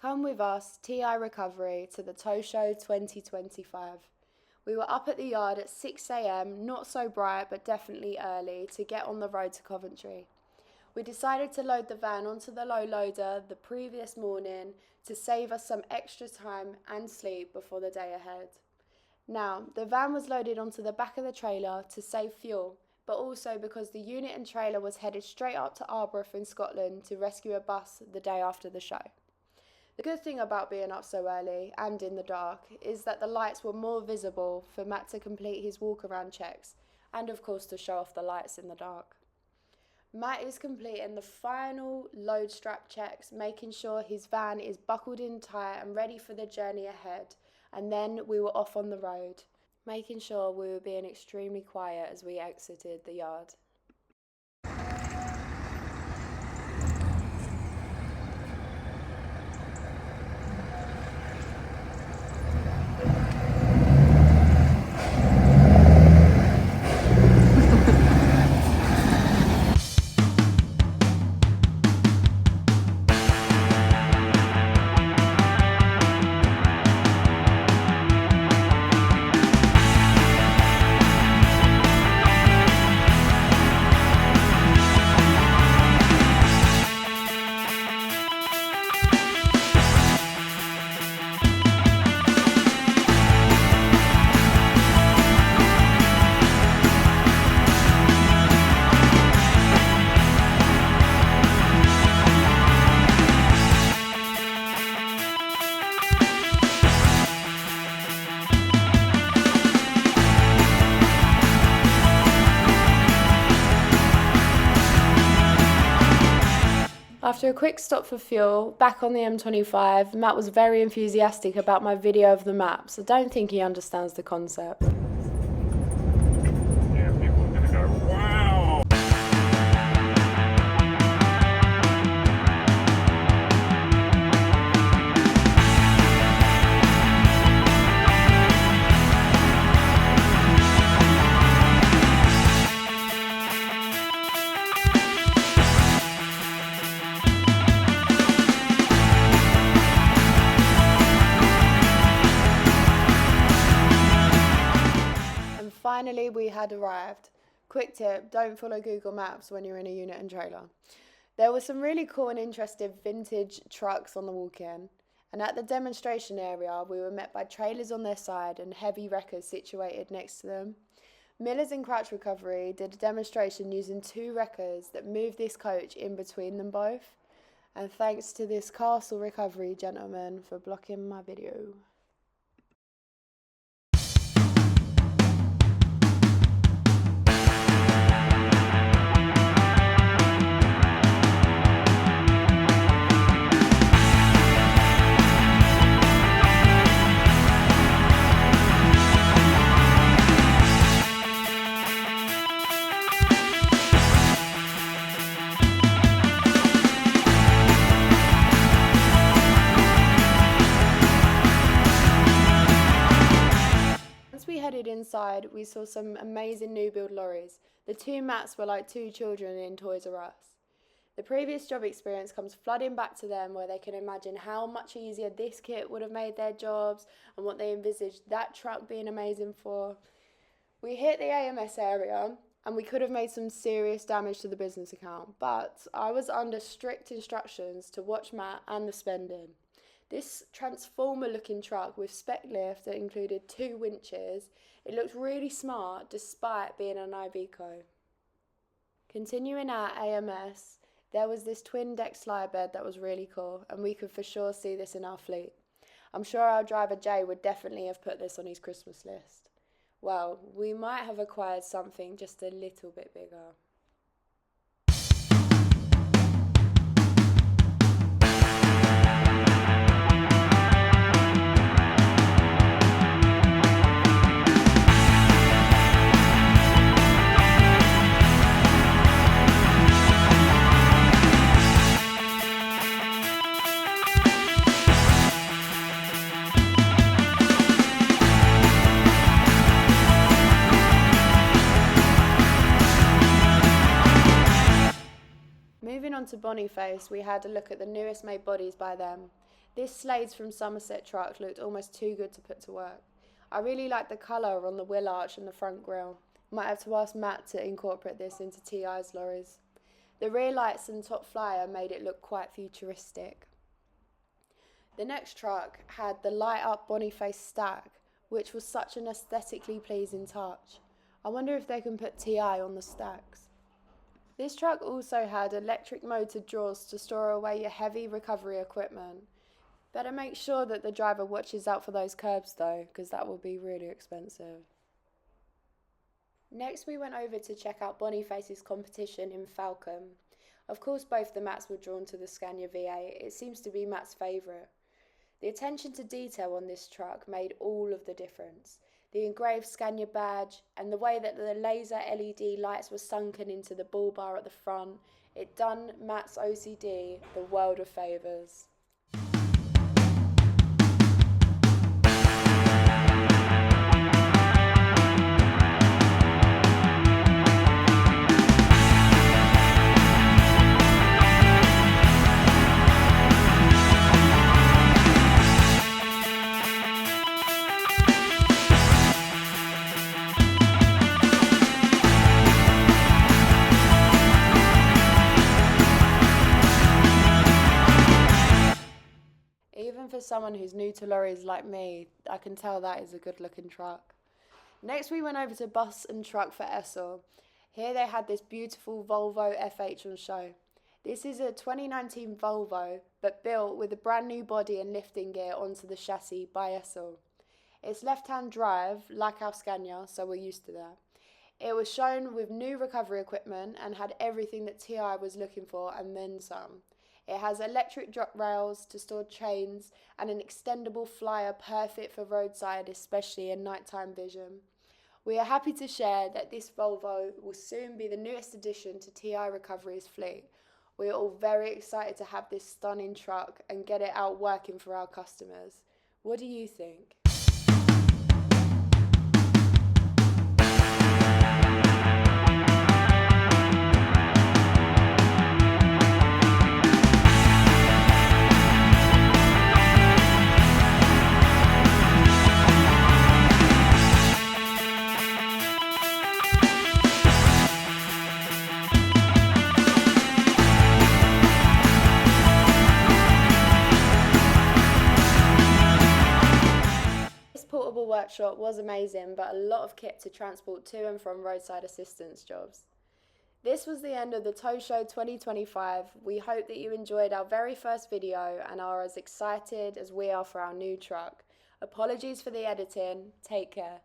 Come with us, TI Recovery, to the Tow Show 2025. We were up at the yard at 6 a.m, not so bright but definitely early, to get on the road to Coventry. We decided to load the van onto the low loader the previous morning to save us some extra time and sleep before the day ahead. Now, the van was loaded onto the back of the trailer to save fuel, but also because the unit and trailer was headed straight up to Arbroath in Scotland to rescue a bus the day after the show. The good thing about being up so early and in the dark is that the lights were more visible for Matt to complete his walk-around checks and of course to show off the lights in the dark. Matt is completing the final load strap checks, making sure his van is buckled in tight and ready for the journey ahead, and then we were off on the road, making sure we were being extremely quiet as we exited the yard. After a quick stop for fuel, back on the M25, Matt was very enthusiastic about my video of the maps. I don't think he understands the concept. Yeah, people are gonna go, wow! Finally, we had arrived. Quick tip, don't follow Google Maps when you're in a unit and trailer. There were some really cool and interesting vintage trucks on the walk-in, and at the demonstration area we were met by trailers on their side and heavy wreckers situated next to them. Millers and Crouch Recovery did a demonstration using 2 wreckers that moved this coach in between them both, and thanks to this Castle Recovery gentleman for blocking my video. Headed inside, we saw some amazing new build lorries. The 2 mats were like 2 children in Toys R Us. The previous job experience comes flooding back to them, where they can imagine how much easier this kit would have made their jobs and what they envisaged that truck being amazing for. We hit the AMS area and we could have made some serious damage to the business account, but I was under strict instructions to watch Matt and the spending. This transformer-looking truck with spec lift that included 2 winches, it looked really smart despite being an Iveco. Continuing our AMS, there was this twin-deck slide bed that was really cool, and we could for sure see this in our fleet. I'm sure our driver Jay would definitely have put this on his Christmas list. Well, we might have acquired something just a little bit bigger. Moving on to Boniface, we had a look at the newest made bodies by them. This Slades from Somerset truck looked almost too good to put to work. I really like the colour on the wheel arch and the front grille. Might have to ask Matt to incorporate this into TI's lorries. The rear lights and top flyer made it look quite futuristic. The next truck had the light up Boniface stack, which was such an aesthetically pleasing touch. I wonder if they can put TI on the stacks. This truck also had electric motor drawers to store away your heavy recovery equipment. Better make sure that the driver watches out for those curbs though, because that will be really expensive. Next we went over to check out Boniface's competition in Falcon. Of course both the Matts were drawn to the Scania V8, it seems to be Matt's favourite. The attention to detail on this truck made all of the difference. The engraved Scania badge and the way that the laser LED lights were sunken into the bull bar at the front, it done Matt's OCD the world of favours. Even for someone who's new to lorries like me, I can tell that is a good looking truck. Next we went over to Bus and Truck for Essel. Here they had this beautiful Volvo FH on show. This is a 2019 Volvo, but built with a brand new body and lifting gear onto the chassis by Essel. It's left-hand drive, like our Scania, so we're used to that. It was shown with new recovery equipment and had everything that TI was looking for and then some. It has electric drop rails to store chains and an extendable flyer perfect for roadside, especially in nighttime vision. We are happy to share that this Volvo will soon be the newest addition to TI Recovery's fleet. We are all very excited to have this stunning truck and get it out working for our customers. What do you think? Portable workshop was amazing, but a lot of kit to transport to and from roadside assistance jobs. This was the end of the Tow Show 2025. We hope that you enjoyed our very first video and are as excited as we are for our new truck. Apologies for the editing. Take care.